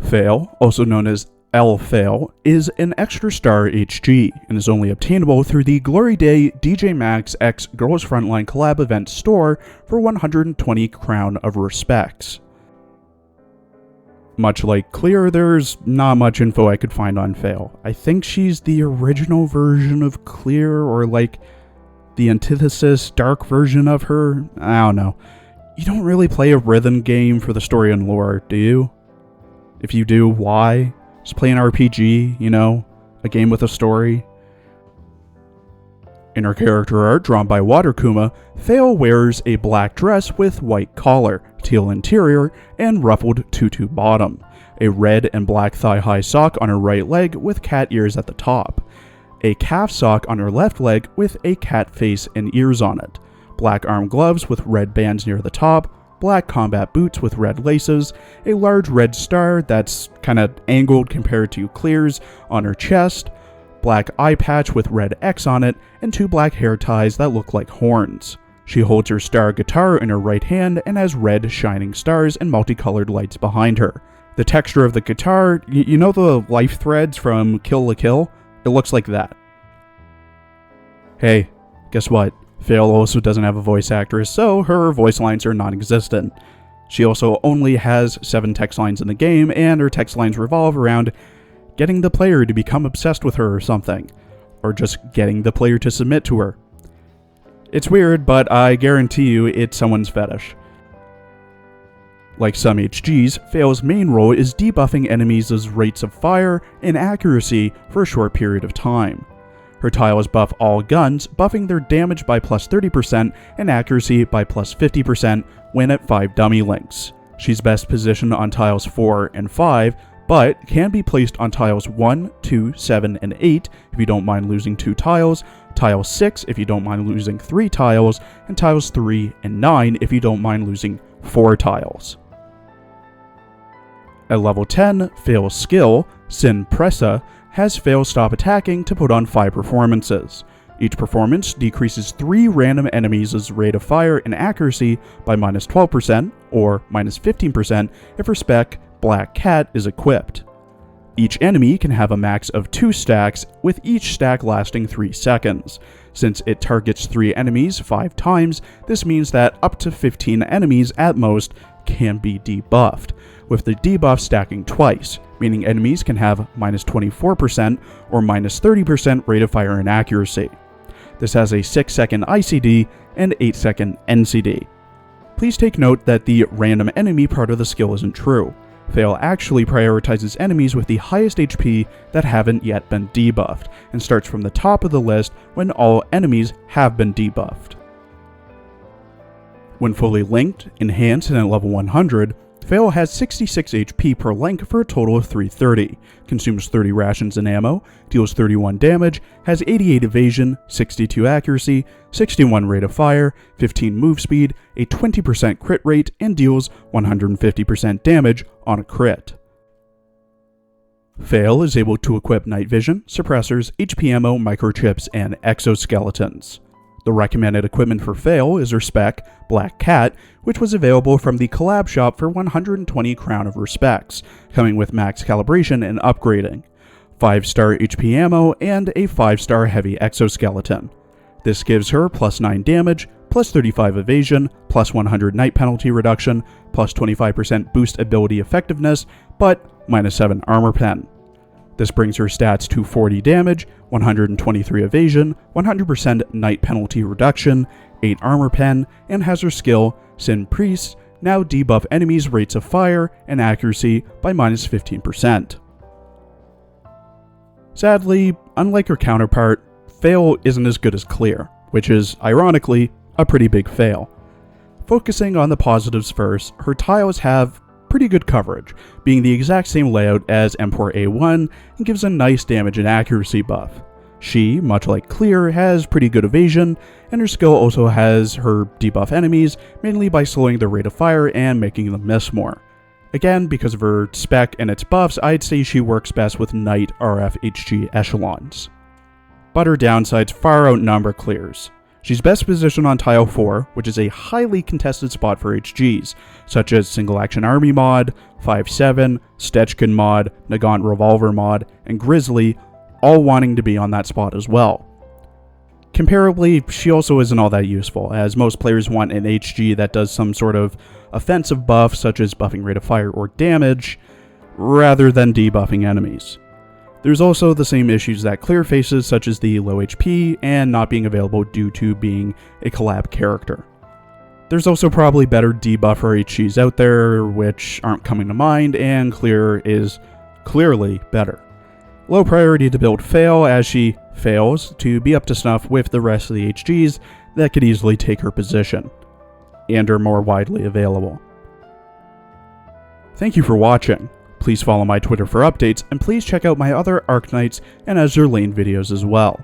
Fail, also known as L-Fail, is an extra star HG and is only obtainable through the Glory Day DJ Max X Girls Frontline Collab event store for 120 Crown of Respects. Much like Clear, there's not much info I could find on Fail. I think she's the original version of Clear, or like the antithesis dark version of her. I don't know. You don't really play a rhythm game for the story and lore, do you? If you do, why? Just play an RPG, you know? A game with a story? In her character art, drawn by Waterkuma, Fail wears a black dress with white collar, teal interior, and ruffled tutu bottom, a red and black thigh-high sock on her right leg with cat ears at the top, a calf sock on her left leg with a cat face and ears on it, black arm gloves with red bands near the top, black combat boots with red laces, a large red star that's kinda angled compared to Clear's on her chest, black eye patch with red X on it, and 2 black hair ties that look like horns. She holds her star guitar in her right hand and has red shining stars and multicolored lights behind her. The texture of the guitar, you know the life threads from Kill la Kill? It looks like that. Hey, guess what? Fail also doesn't have a voice actress, so her voice lines are non-existent. She also only has 7 text lines in the game, and her text lines revolve around getting the player to become obsessed with her or something, or just getting the player to submit to her. It's weird, but I guarantee you it's someone's fetish. Like some HGs, Fail's main role is debuffing enemies' rates of fire and accuracy for a short period of time. Her tiles buff all guns, buffing their damage by plus 30% and accuracy by plus 50% when at 5 dummy links. She's best positioned on tiles 4 and 5, but can be placed on tiles 1, 2, 7, and 8 if you don't mind losing 2 tiles, tile 6 if you don't mind losing 3 tiles, and tiles 3 and 9 if you don't mind losing 4 tiles. At level 10, Fail's skill, Sin Pressa, has Fail stop attacking to put on 5 performances. Each performance decreases 3 random enemies' rate of fire and accuracy by minus 12% or minus 15% if her spec Black Cat is equipped. Each enemy can have a max of 2 stacks, with each stack lasting 3 seconds. Since it targets 3 enemies 5 times, this means that up to 15 enemies at most can be debuffed, with the debuff stacking twice, meaning enemies can have minus 24% or minus 30% rate of fire and accuracy. This has a 6-second ICD and 8-second NCD. Please take note that the random enemy part of the skill isn't true. Fail actually prioritizes enemies with the highest HP that haven't yet been debuffed, and starts from the top of the list when all enemies have been debuffed. When fully linked, enhanced, and at level 100, Fail has 66 HP per link for a total of 330, consumes 30 rations and ammo, deals 31 damage, has 88 evasion, 62 accuracy, 61 rate of fire, 15 move speed, a 20% crit rate, and deals 150% damage on a crit. Fail is able to equip night vision, suppressors, HP ammo, microchips, and exoskeletons. The recommended equipment for Fail is her spec, Black Cat, which was available from the Collab shop for 120 Crown of Respects, coming with max calibration and upgrading, 5-star HP ammo, and a 5-star heavy exoskeleton. This gives her plus 9 damage, plus 35 evasion, plus 100 night penalty reduction, plus 25% boost ability effectiveness, but minus 7 armor pen. This brings her stats to 40 damage, 123 evasion, 100% night penalty reduction, 8 armor pen, and has her skill, Sin Priest, now debuff enemies' rates of fire and accuracy by minus 15%. Sadly, unlike her counterpart, Fail isn't as good as Clear, which is, ironically, a pretty big fail. Focusing on the positives first, her tiles have pretty good coverage, being the exact same layout as M4 A1 and gives a nice damage and accuracy buff. She, much like Clear, has pretty good evasion, and her skill also has her debuff enemies, mainly by slowing their rate of fire and making them miss more. Again, because of her spec and its buffs, I'd say she works best with Night RF HG echelons. But her downsides far outnumber Clear's. She's best positioned on Tile 4, which is a highly contested spot for HGs, such as Single Action Army mod, 5-7, Stechkin mod, Nagant Revolver mod, and Grizzly, all wanting to be on that spot as well. Comparably, she also isn't all that useful, as most players want an HG that does some sort of offensive buff, such as buffing rate of fire or damage, rather than debuffing enemies. There's also the same issues that Clear faces, such as the low HP and not being available due to being a collab character. There's also probably better debuffer HGs out there, which aren't coming to mind, and Clear is clearly better. Low priority to build Fail, as she fails to be up to snuff with the rest of the HGs that could easily take her position, and are more widely available. Thank you for watching. Please follow my Twitter for updates, and please check out my other Arknights and Azure Lane videos as well.